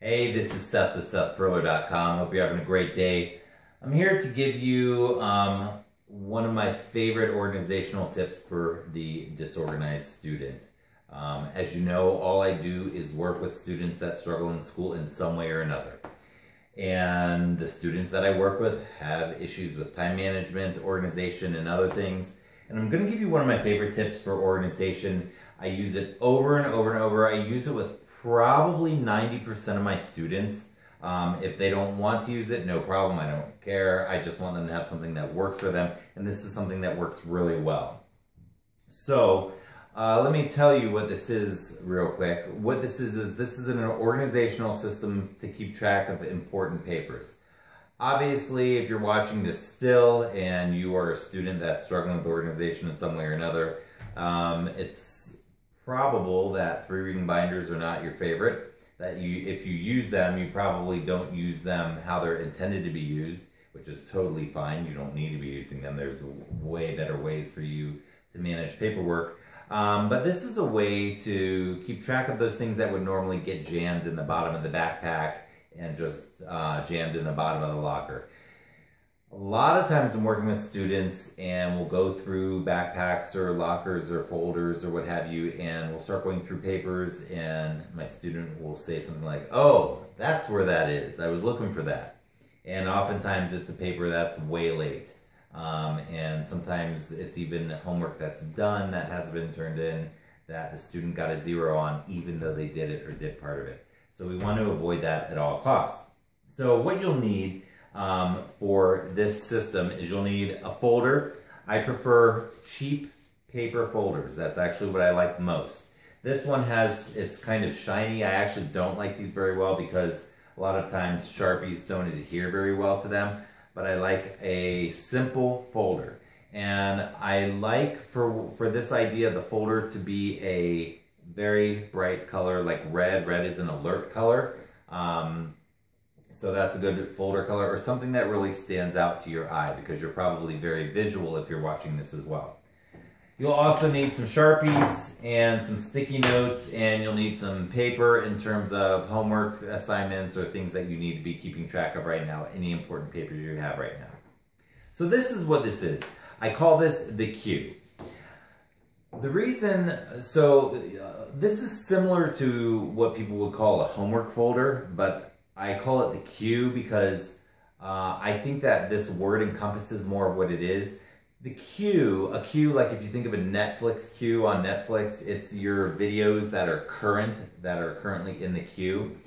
Hey, this is Seth with SethPerler.com. Hope you're having a great day. I'm here to give you one of my favorite organizational tips for the disorganized student. As you know, all I do is work with students that struggle in school in some way or another. And the students that I work with have issues with time management, organization, and other things. And I'm going to give you one of my favorite tips for organization. I use it over and over and over. I use it with probably 90% of my students. If they don't want to use it, no problem. I don't care. I just want them to have something that works for them. And this is something that works really well. So let me tell you what this is real quick. What this is an organizational system to keep track of important papers. Obviously, if you're watching this still and you are a student that's struggling with organization in some way or another, it's probable that 3 reading binders are not your favorite. That if you use them, you probably don't use them how they're intended to be used, which is totally fine. You don't need to be using them. There's way better ways for you to manage paperwork. But this is a way to keep track of those things that would normally get jammed in the bottom of the backpack and just jammed in the bottom of the locker. A lot of times I'm working with students and we'll go through backpacks or lockers or folders or what have you, and we'll start going through papers, and my student will say something like, "Oh, that's where that is. I was looking for that." And oftentimes it's a paper that's way late. And sometimes it's even homework that's done that hasn't been turned in that the student got a 0 on even though they did it or did part of it. So we want to avoid that at all costs. So what you'll need for this system is you'll need a folder. I prefer cheap paper folders. That's actually what I like most. This one it's kind of shiny. I actually don't like these very well because a lot of times Sharpies don't adhere very well to them, but I like a simple folder. And I like for this idea the folder to be a very bright color, like red. Red is an alert color. So that's a good folder color, or something that really stands out to your eye, because you're probably very visual if you're watching this as well. You'll also need some Sharpies and some sticky notes, and you'll need some paper in terms of homework assignments or things that you need to be keeping track of right now, any important papers you have right now. So this is what this is. I call this the Q. The reason, this is similar to what people would call a homework folder, but I call it the Q because I think that this word encompasses more of what it is. The Q, a Q, like if you think of a Netflix queue on Netflix, it's your videos that are currently in the queue.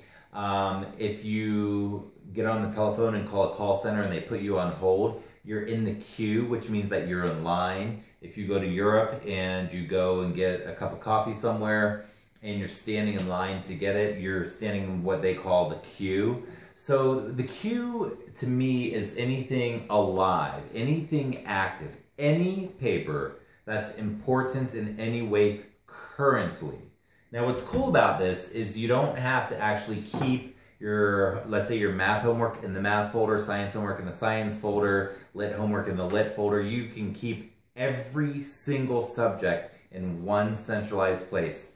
If you get on the telephone and call a call center and they put you on hold, you're in the queue, which means that you're in line. If you go to Europe and you go and get a cup of coffee somewhere, and you're standing in line to get it, you're standing in what they call the queue. So the queue to me is anything alive, anything active, any paper that's important in any way currently. Now what's cool about this is you don't have to actually keep your, let's say your math homework in the math folder, science homework in the science folder, lit homework in the lit folder. You can keep every single subject in one centralized place.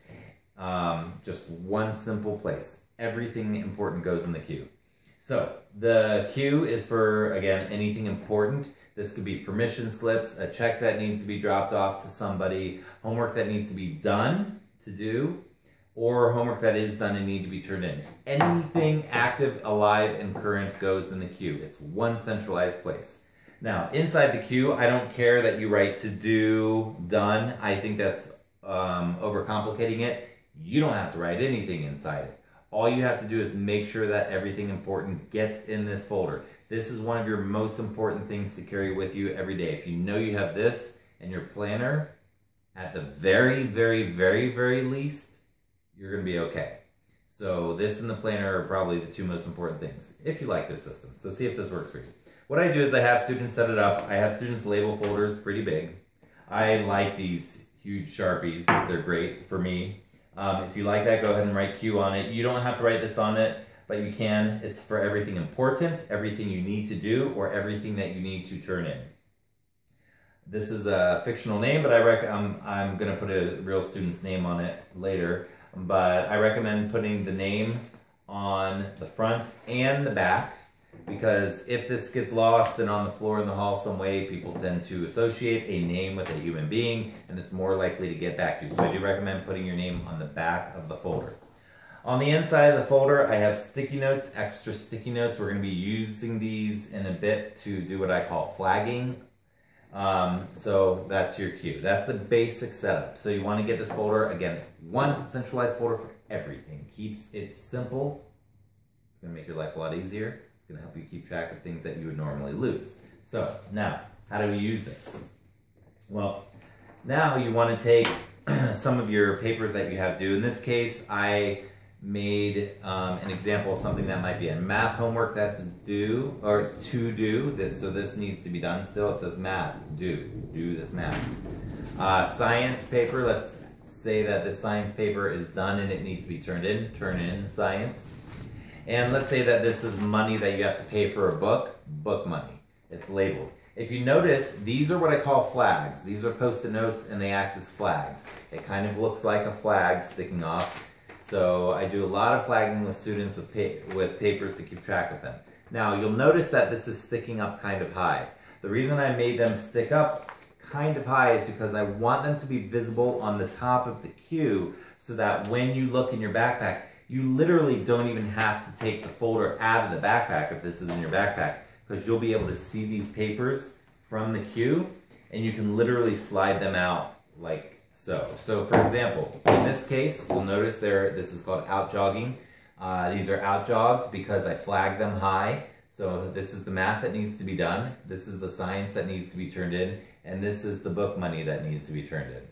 Just one simple place. Everything important goes in the queue. So the queue is for, again, anything important. This could be permission slips, a check that needs to be dropped off to somebody, homework that needs to be done to do, or homework that is done and need to be turned in. Anything active, alive, and current goes in the queue. It's one centralized place. Now, inside the queue, I don't care that you write to do, done. I think that's overcomplicating it. You don't have to write anything inside it. All you have to do is make sure that everything important gets in this folder. This is one of your most important things to carry with you every day. If you know you have this in your planner, at the very, very, very, very least, you're going to be okay. So this and the planner are probably the 2 most important things, if you like this system. So see if this works for you. What I do is I have students set it up. I have students label folders pretty big. I like these huge Sharpies. They're great for me. If you like that, go ahead and write Q on it. You don't have to write this on it, but you can. It's for everything important, everything you need to do, or everything that you need to turn in. This is a fictional name, but I'm going to put a real student's name on it later. But I recommend putting the name on the front and the back, because if this gets lost and on the floor in the hall some way, people tend to associate a name with a human being, and it's more likely to get back to you. So I do recommend putting your name on the back of the folder. On the inside of the folder, I have sticky notes, extra sticky notes. We're going to be using these in a bit to do what I call flagging. So that's your cue. That's the basic setup. So you want to get this folder, again, one centralized folder for everything. Keeps it simple. It's going to make your life a lot easier. It's going to help you keep track of things that you would normally lose. So now, how do we use this? Well, now you want to take some of your papers that you have due. In this case, I made an example of something that might be a math homework that's due, or to do. So this needs to be done still. It says math, do this math. Science paper, let's say that this science paper is done and it needs to be turned in. Turn in science. And let's say that this is money that you have to pay for a book. Book money. It's labeled. If you notice, these are what I call flags. These are post-it notes and they act as flags. It kind of looks like a flag sticking off. So I do a lot of flagging with students with papers to keep track of them. Now you'll notice that this is sticking up kind of high. The reason I made them stick up kind of high is because I want them to be visible on the top of the cue, so that when you look in your backpack, you literally don't even have to take the folder out of the backpack if this is in your backpack, because you'll be able to see these papers from the cue and you can literally slide them out like so. So for example, in this case, you'll notice this is called out jogging. These are out jogged because I flagged them high. So this is the math that needs to be done. This is the science that needs to be turned in. And this is the book money that needs to be turned in.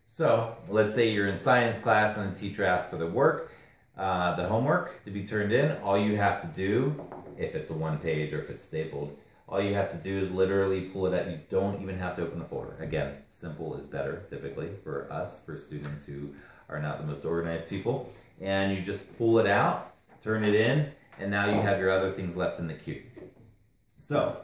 So let's say you're in science class and the teacher asks for the homework to be turned in. All you have to do, if it's a one page or if it's stapled, all you have to do is literally pull it out. You don't even have to open the folder. Again, simple is better typically for us, for students who are not the most organized people. And you just pull it out, turn it in, and now you have your other things left in the queue. So,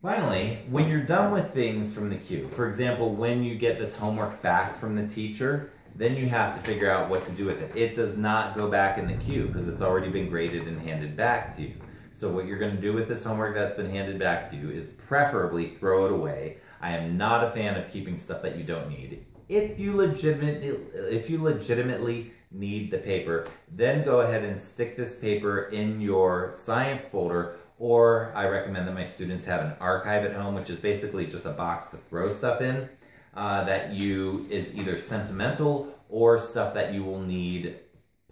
finally, when you're done with things from the queue, for example, when you get this homework back from the teacher, then you have to figure out what to do with it. It does not go back in the queue because it's already been graded and handed back to you. So what you're going to do with this homework that's been handed back to you is preferably throw it away. I am not a fan of keeping stuff that you don't need. If you legitimately need the paper, then go ahead and stick this paper in your science folder, or I recommend that my students have an archive at home, which is basically just a box to throw stuff in that is either sentimental or stuff that you will need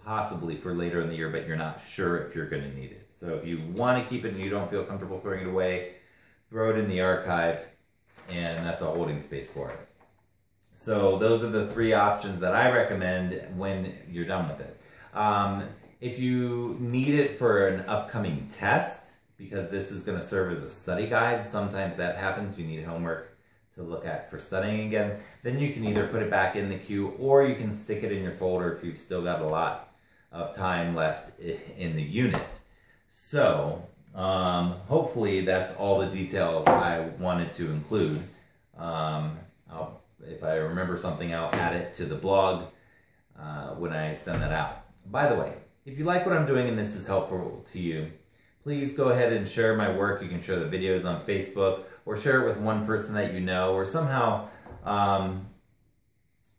possibly for later in the year, but you're not sure if you're going to need it. So if you want to keep it and you don't feel comfortable throwing it away, throw it in the archive, and that's a holding space for it. So those are the three options that I recommend when you're done with it. If you need it for an upcoming test, because this is going to serve as a study guide, sometimes that happens, you need homework to look at for studying again, then you can either put it back in the queue or you can stick it in your folder if you've still got a lot of time left in the unit. So, hopefully that's all the details I wanted to include. If I remember something, I'll add it to the blog when I send that out. By the way, if you like what I'm doing and this is helpful to you, please go ahead and share my work. You can share the videos on Facebook or share it with one person that you know, or somehow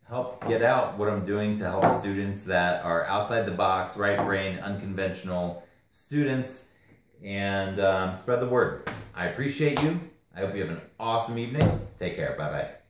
help get out what I'm doing to help students that are outside the box, right brain, unconventional students, and spread the word. I appreciate you. I hope you have an awesome evening. Take care. Bye-bye.